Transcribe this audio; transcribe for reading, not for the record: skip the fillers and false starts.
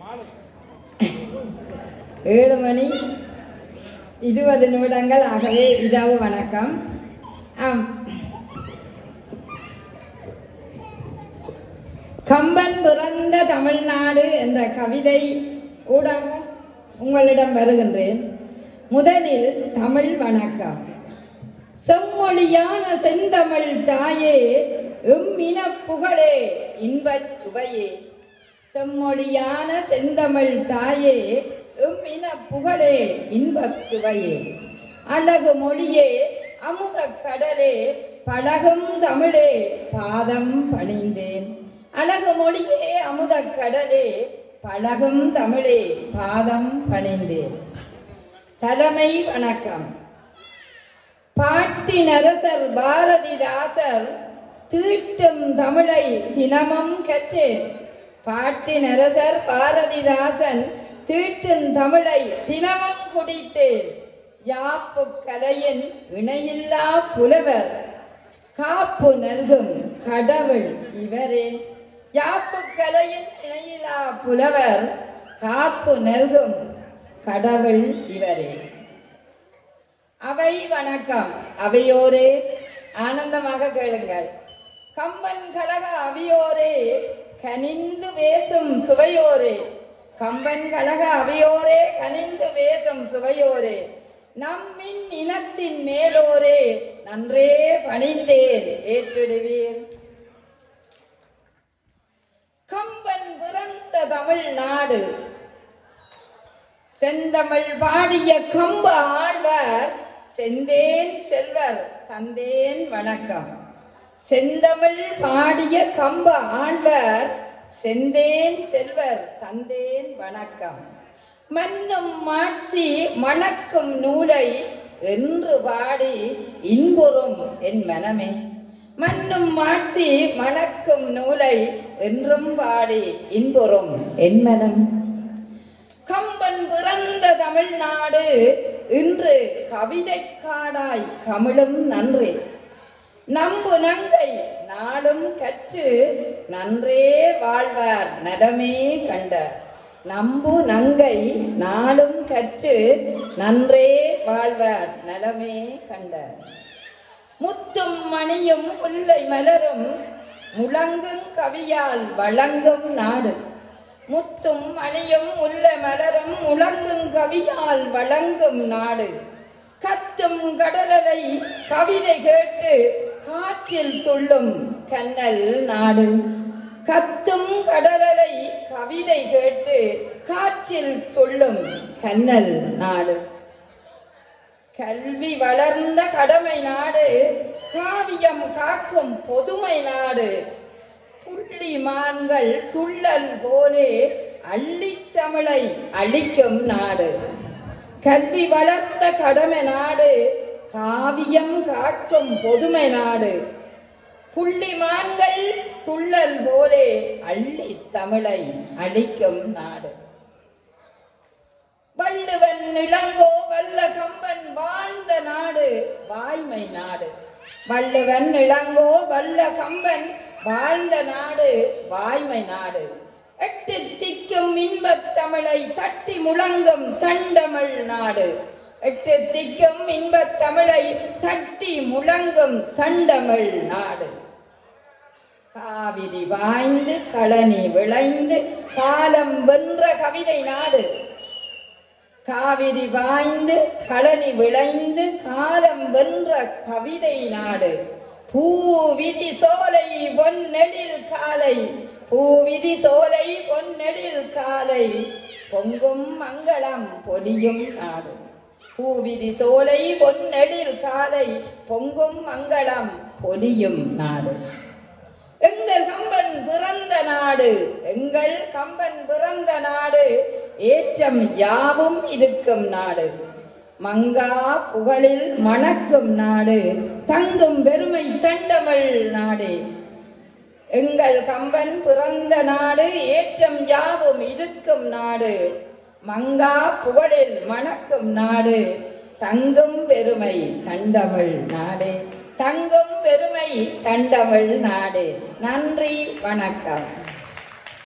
7:20 ஆகவே இரவு வணக்கம். கம்பன் பிறந்த தமிழ்நாடு என்ற கவிதை ஊடாக உங்களிடம் வருகின்றேன். முதலில் தமிழ் வணக்கம். செம்மொழியான செந்தமிழ் தாயே, இன புகழே, இன்பச் சுவையே. செம்மொழியான செந்தமிழ் தாயே, இன புகழே, இன்பச் சுவையே. அழகு மொழியே, அமுத கடலே, பழகும் தமிழே, பாதம் பணிந்தேன். அழகு மொழியே, அமுத கடலே, பழகும் தமிழே, பாதம் பணிந்தேன். தலைமை வணக்கம். பாட்டினரசர் பாரதிதாசர் தீட்டும் தமிழை தினமும் கற்றேன். பாட்டினரசர் பாரதிதாசன் தீட்டும் தமிழை தினமும் குடித்தேன். யாப்பு கலையின் இணையில்லா புலவர், காப்பு நல்கும் கடவுள் இவரே. யாப்பு கலையின் இணையில்லா புலவர், காப்பு நல்கும் கடவுள் இவரே. அவை வணக்கம். அவையோரே, ஆனந்தமாக கேளுங்கள். கம்பன் கழக அவையோரே, கனிந்து பேசும் சுவையோரே. கம்பன் கழக அவையோரே, கனிந்து பேசும் சுவையோரே. நம்மின் இனத்தின் மேலோரே, நன்றே பணிந்தேன் ஏற்றிடுவீர். கம்பன் பிறந்த தமிழ்நாடு, செந்தமிழ் பாடிய கம்ப ஆழ்வார், செந்தேன் செல்வர் தந்தேன் வணக்கம். செந்தமிழ் பாடிய கம்ப ஆழ்வார், செந்தேன் செல்வர் தந்தேன் வணக்கம். மன்னும் மாட்சி மணக்கும் நூலை என்று பாடி இன்புறும் என் மனமே. மன்னும் மாட்சி மணக்கும் நூலை என்றும் பாடி இன்புறும் என் மனம். கம்பன் பிறந்த தமிழ்நாடு இன்று கவிதை காடாய் கமிழும் நன்றே. நம்பு நங்கை நாடும் கற்று நன்றே வாழ்வார் நலமே கண்டார். நம்பு நங்கை நாடும் கற்று நன்றே வாழ்வார் நலமே கண்டார். முத்தும் மணியும் முல்லை மலரும் முழங்கும் கவியால் வழங்கும் நாடு. முத்தும் மணியும் முல்லை மலரும் முழங்கும் கவியால் வழங்கும் நாடு. கத்தும் கடலலை கவிதை கேட்டு காற்றில் துள்ளும் கண்ணல் நாடு. கத்தும் கடலலை கவிதை கேட்டு காற்றில் துள்ளும் கண்ணல் நாடு. கல்வி வளர்ந்த கடமை நாடு, காவியம் காக்கும் பொதுமை நாடு. புள்ளிமான்கள் துள்ளல் போலே அள்ளித் தமிழை அழிக்கும் நாடு. கல்வி வளர்ந்த கடமை நாடு, காவியம் காக்கும் பொதுமை நாடு. புள்ளிமான்கள் துள்ளல் போலே அள்ளி தமிழை அழிக்கும் நாடு. வள்ளுவன் இளங்கோ வல்ல கம்பன் வாழ்ந்த நாடு, வாய்மை நாடு. வள்ளுவன் இளங்கோ வல்ல கம்பன் வாழ்ந்த நாடு, வாய்மை நாடு. எட்டு திக்கும் இன்பத் தமிழை தட்டி முழங்கும் தண்டமிழ் நாடு. எட்டு திக்கும் இன்பத் தமிழை தட்டி முழங்கும் தண்டமிழ் நாடு. காவிரி வாய்ந்து களனி விளைந்து காலம் வென்ற கவிதை நாடு. காவிரி வாய்ந்து களனி விளைந்து காலம் வென்ற கவிதை நாடு. பூவிதி சோலை பொன்னெழில் காலை, பூவிதி சோலை பொன்னெழில் காலை, பொங்கும் மங்களம் பொலியும் நாடு. பூவிதி சோலை பொன்னெழில் காலை, பொங்கும் மங்களம் பொலியும் நாடு. எங்கள் கம்பன் பிறந்த நாடு, எங்கள் கம்பன் பிறந்த நாடு, ஏற்றம் யாவும் இருக்கும் நாடு. மங்கா புகழில் மணக்கும் நாடு, தங்கும் பெருமை தண்டமிழ் நாடு. எங்கள் கம்பன் பிறந்த நாடு, ஏற்றம் யாவும் இருக்கும் நாடு. மங்கா புகழில் மணக்கும் நாடு, தங்கும் பெருமை தண்டமிழ் நாடு. தங்கும் பெருமை தண்டமிழ் நாடு. நன்றி, வணக்கம்.